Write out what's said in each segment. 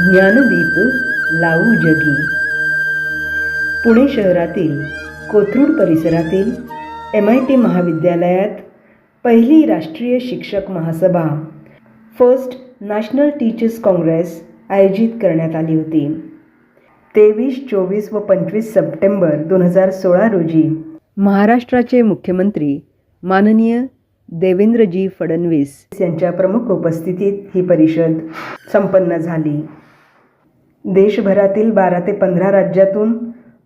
ज्ञानदीप लावू जगी. पुणे शहरातील कोथरूड परिसरातील MIT महाविद्यालयात पहिली राष्ट्रीय शिक्षक महासभा फर्स्ट नॅशनल टीचर्स काँग्रेस आयोजित करण्यात आली होती. 23, 24 व 25 सप्टेंबर 2016 रोजी महाराष्ट्राचे मुख्यमंत्री माननीय देवेंद्रजी फडणवीस यांच्या प्रमुख उपस्थितीत ही परिषद संपन्न झाली. देशभरातील 12 ते 15 राज्यातून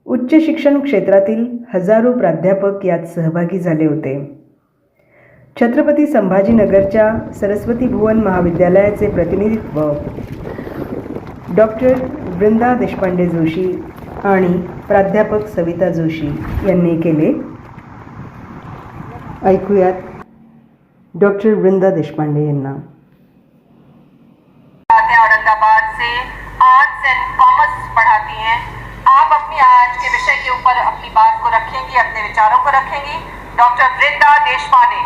उच्च शिक्षण क्षेत्रातील हजारो प्राध्यापक यात सहभागी झाले होते. छत्रपती संभाजीनगरच्या सरस्वती भुवन महाविद्यालयाचे प्रतिनिधित्व डॉक्टर वृंदा देशपांडे जोशी आणि प्राध्यापक सविता जोशी यांनी केले. ऐकूयात डॉक्टर वृंदा देशपांडे यांना. औरंगाबाद से आर्ट्स एंड कॉमर्स पढ़ाती हैं. आप अपनी आज के विषय के ऊपर अपनी बात को रखेंगी, अपने विचारों को रखेंगी. डॉक्टर वृंदा देशपांडे.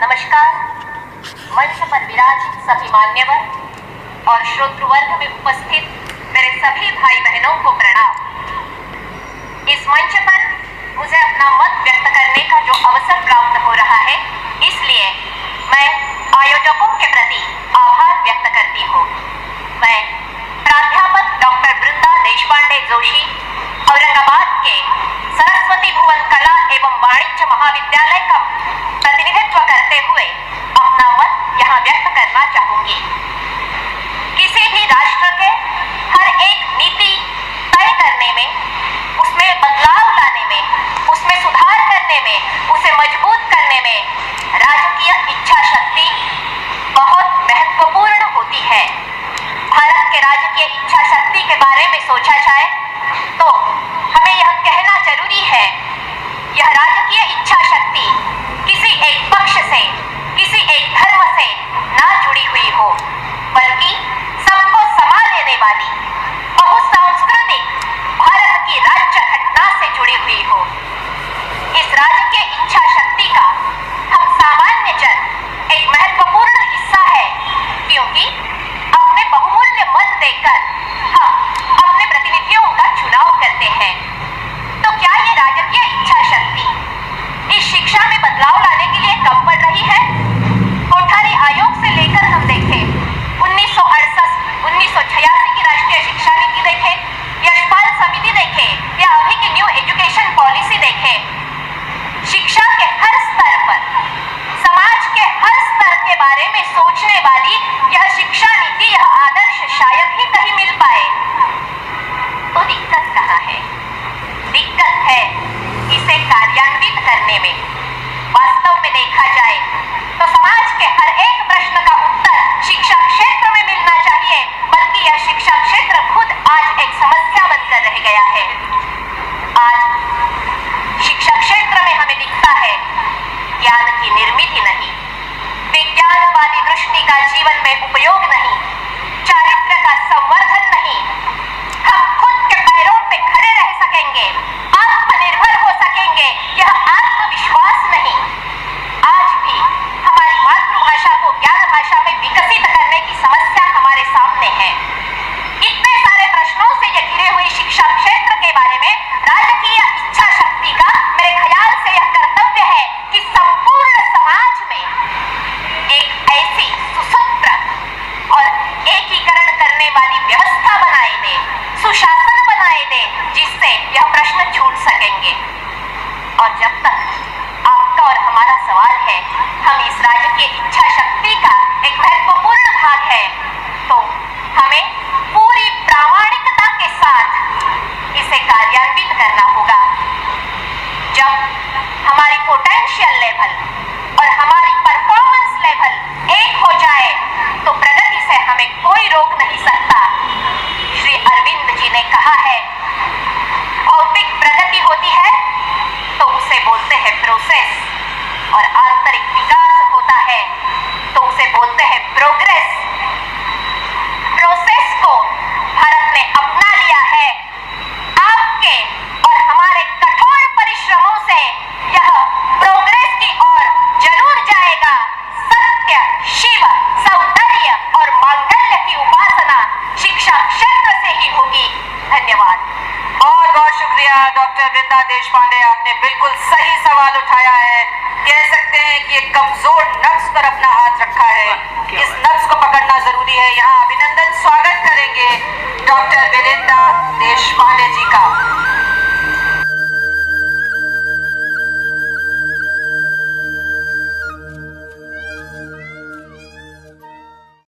नमस्कार. मंच पर विराजित सभी मान्यवर और श्रोतृ वर्ग में उपस्थित मेरे सभी भाई बहनों को प्रणाम. इस मंच पर मुझे अपना मत व्यक्त करने का जो अवसर प्राप्त हो रहा है, इसलिए मैं आयोजकों के प्रति आभार व्यक्त करती हूँ. मैं प्राध्यापक डॉक्टर वृंदा देशपांडे जोशी, औरंगाबाद के सरस्वती भुवन कला एवं वाणिज्य महाविद्यालय का प्रतिनिधित्व करते हुए अपना मत यहाँ व्यक्त करना चाहूंगी. किसी भी राष्ट्र के हर एक नीति तय करने में, उसमें बदलाव लाने में, उसमें सुधार करने में, उसे मजबूत करने में राजकीय इच्छा शक्ति बहुत महत्वपूर्ण होती है. भारत के राजकीय इच्छा शक्ति के बारे में सोचा जाए तो हमें यह कहना जरूरी है, यह राजकीय इच्छा शक्ति किसी एक पक्ष से, किसी एक धर्म से ना जुड़ी हुई हो, बल्कि सबको समा लेने वाली बहुसांस्कृतिक भारत की राज्य घटना से जुड़ी हुई हो. इस राजकीय इच्छा शक्ति का हम सामान्य जन एक महत्वपूर्ण हिस्सा है, क्योंकि अपने बहुमूल्य मत देकर हम अपने प्रतिनिधियों का चुनाव करते हैं. तो क्या ये राजकीय इच्छा शक्ति इस शिक्षा में बदलाव लाने के लिए कब बढ़ रही है? कोठारी आयोग से लेकर हम देखें 1968, 1986 की राष्ट्रीय शिक्षा नीति देखें, यशपाल समिति देखें, या अभी की न्यू एजुकेशन पॉलिसी देखें, शिक्षा के हर स्तर पर, समाज के हर स्तर के बारे में सोचने वाली यह शिक्षा नीति, यह आदर्श शायद ही कहीं मिल पाए. तो दिक्कत कहाँ है? दिक्कत है इसे कार्यान्वित करने में. वास्तव में देखा जाए तो समाज के हर एक प्रश्न का उत्तर शिक्षा क्षेत्र में मिलना चाहिए, बल्कि यह शिक्षा क्षेत्र खुद आज एक समस्या बनकर रह गया है. आज शिक्षा क्षेत्र में हमें दिखता है ज्ञान की निर्मिति नहीं, विज्ञानवादी दृष्टि का जीवन में उपयोग नहीं, चारित्र का संवर्धन नहीं, हम खुद के पैरों पे खड़े रह सकेंगे, आत्मनिर्भर हो सकेंगे, यह आत्मविश्वास नहीं. आज भी हमारी मातृभाषा को ज्ञान भाषा में विकसित करने की समस्या हमारे सामने है. इतने सारे प्रश्नों से ये घिरे हुई शिक्षा क्षेत्र के बारे में राजकीय इच्छा शक्ति का मेरे ख्याल से यह कर्तव्य है कि संपूर्ण समाज में एक ऐसी सुसूत्र और एकीकरण करने वाली व्यवस्था बनाए दे, सुशासन बनाए दे, जिससे यह प्रश्न छूट सकेंगे. और जब तक आपका और हमारा सवाल है, हम इस राजकीय इच्छा शक्ति का एक महत्वपूर्ण भाग है, तो हमें पूरी प्रामाणिकता के साथ इसे कार्यान्वित करना होगा. जब हमारी पोटेंशियल लेवल और हमारी परफॉर्मेंस लेवल एक हो जाए तो प्रगति से हमें कोई रोक नहीं सकता. श्री अरविंद जी ने कहा है, भौतिक प्रगति होती है तो उसे बोलते हैं प्रोसेस, और आंतरिक विकास होता है तो उसे बोलते हैं प्रोग्रेस. प्रोसेस को भारत ने अपना लिया है. आपके और हमारे कठोर परिश्रमों से यह प्रोग्रेस की ओर शुक्रिया डॉक्टर वृंदा देशपांडे, आपने बिल्कुल सही सवाल उठाया है। कह सकते हैं कि एक कमजोर नब्ज पर अपना हाथ रखा है, इस नब्ज को पकड़ना जरूरी है। यहाँ